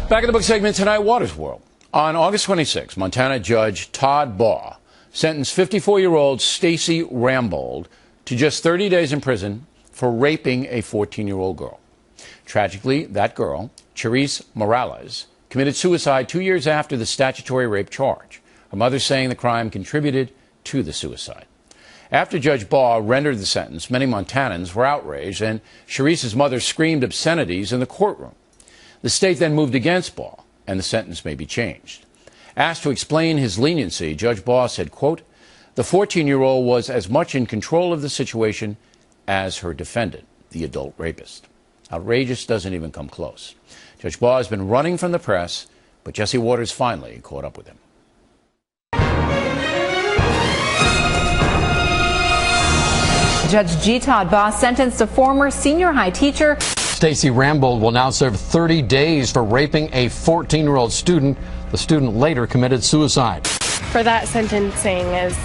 Back in the book segment tonight, Water's World. On August 26, Montana Judge Todd Baugh sentenced 54-year-old Stacey Rambold to just 30 days in prison for raping a 14-year-old girl. Tragically, that girl, Charisse Morales, committed suicide 2 years after the statutory rape charge. Her mother saying the crime contributed to the suicide. After Judge Baugh rendered the sentence, many Montanans were outraged, and Charisse's mother screamed obscenities in the courtroom. The state then moved against Baugh, and the sentence may be changed. Asked to explain his leniency, Judge Baugh said, quote, "The 14-year-old was as much in control of the situation as her defendant, the adult rapist." Outrageous doesn't even come close. Judge Baugh has been running from the press, but Jesse Waters finally caught up with him. Judge G. Todd Baugh sentenced a former senior high teacher. Stacey Rambold will now serve 30 days for raping a 14-year-old student. The student later committed suicide. For that sentencing is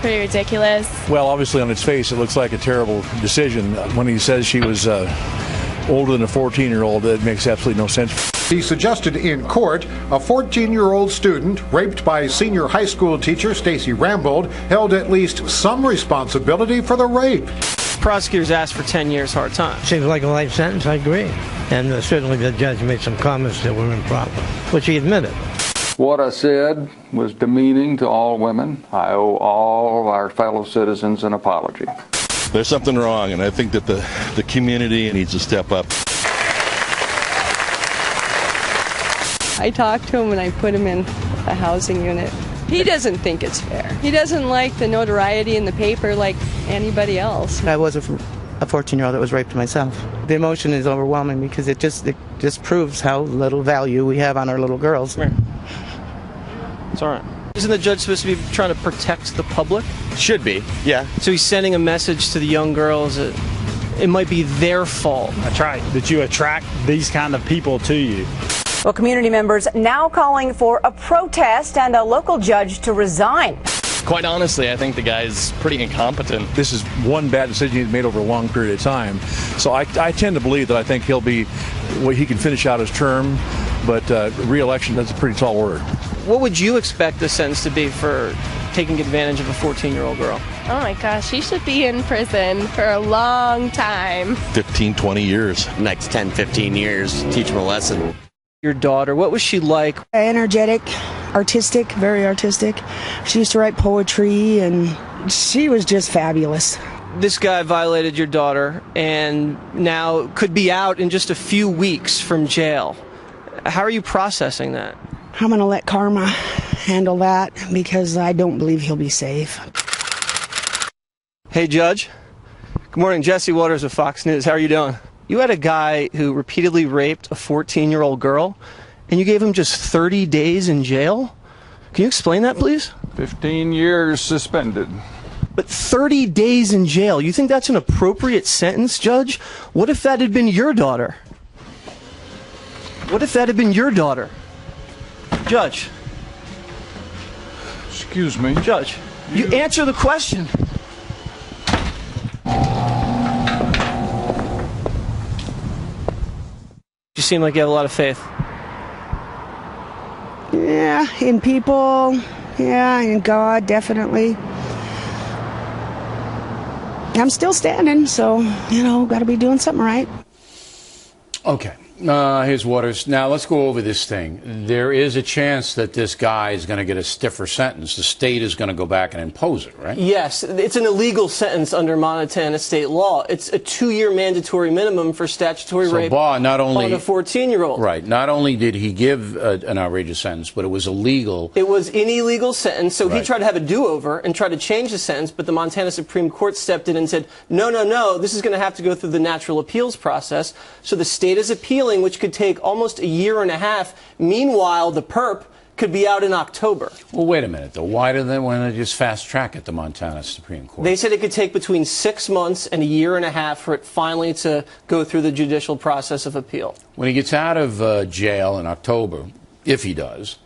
pretty ridiculous. Well, obviously on its face, it looks like a terrible decision. When he says she was older than a 14-year-old, it makes absolutely no sense. He suggested in court a 14-year-old student raped by senior high school teacher Stacey Rambold held at least some responsibility for the rape. Prosecutors asked for 10 years hard time. Seems like a life sentence, I agree. And certainly the judge made some comments that were improper, which he admitted. What I said was demeaning to all women. I owe all of our fellow citizens an apology. There's something wrong, and I think that the community needs to step up. I talked to him and I put him in a housing unit. He doesn't think it's fair. He doesn't like the notoriety in the paper like anybody else. I was a 14-year-old that was raped myself. The emotion is overwhelming because it just proves how little value we have on our little girls. It's all right. Isn't the judge supposed to be trying to protect the public? Should be, yeah. So he's sending a message to the young girls that it might be their fault. That's right, that you attract these kind of people to you. Well, community members now calling for a protest and a local judge to resign. Quite honestly, I think the guy's pretty incompetent. This is one bad decision he's made over a long period of time. So I tend to believe that I think he can finish out his term, but re-election, that's a pretty tall word. What would you expect the sentence to be for taking advantage of a 14-year-old girl? Oh my gosh, she should be in prison for a long time. 15, 20 years. Next 10, 15 years, teach him a lesson. Your daughter, what was she like? Energetic, artistic, very artistic. She used to write poetry, and she was just fabulous. This guy violated your daughter and now could be out in just a few weeks from jail. How are you processing that? I'm going to let karma handle that because I don't believe he'll be safe. Hey, Judge. Good morning. Jesse Waters of Fox News. How are you doing? You had a guy who repeatedly raped a 14-year-old girl, and you gave him just 30 days in jail? Can you explain that, please? 15 years suspended. But 30 days in jail, you think that's an appropriate sentence, Judge? What if that had been your daughter? What if that had been your daughter? Judge. Excuse me. Judge, you answer the question. You seem like you have a lot of faith. Yeah, in people, yeah, in God, definitely. I'm still standing, so, got to be doing something right. Okay. Here's Waters. Now, let's go over this thing. There is a chance that this guy is going to get a stiffer sentence. The state is going to go back and impose it, right? Yes. It's an illegal sentence under Montana state law. It's a 2-year mandatory minimum for statutory rape on a 14-year-old. Right. Not only did he give an outrageous sentence, but it was illegal. It was an illegal sentence, so he tried to have a do-over and tried to change the sentence, but the Montana Supreme Court stepped in and said, no, this is going to have to go through the natural appeals process. So the state is appealing, which could take almost a year and a half. Meanwhile, the perp could be out in October. Well, wait a minute, though. Why do they want to just fast track at the Montana Supreme Court? They said it could take between 6 months and a year and a half for it finally to go through the judicial process of appeal. When he gets out of jail in October, if he does,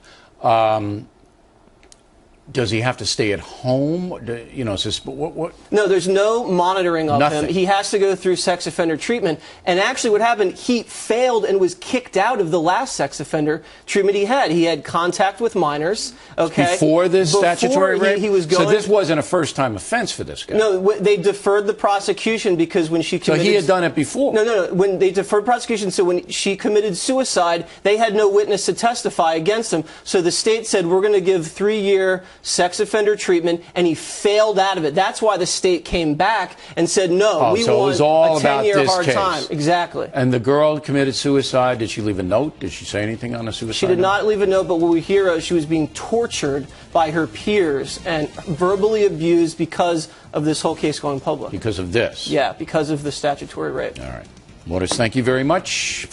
Does he have to stay at home? You know, what? No, there's no monitoring of Nothing. him. He has to go through sex offender treatment. And actually what happened, he failed and was kicked out of the last sex offender treatment he had. He had contact with minors. Okay. Before this statutory rape? He was going, so this wasn't a first-time offense for this guy? No, they deferred the prosecution because when she committed... So he had done it before? No. When they deferred prosecution, so when she committed suicide, they had no witness to testify against him. So the state said, we're going to give 3-year sex offender treatment, and he failed out of it. That's why the state came back and said, no, we so want it was all a 10-year hard case. time. Exactly. And the girl committed suicide. Did she leave a note? Did she say anything on the suicide She did note? not leave a note, but what we hear is she was being tortured by her peers and verbally abused because of this whole case going public. Because of this? Yeah, because of the statutory rape. All right. Lourdes, thank you very much.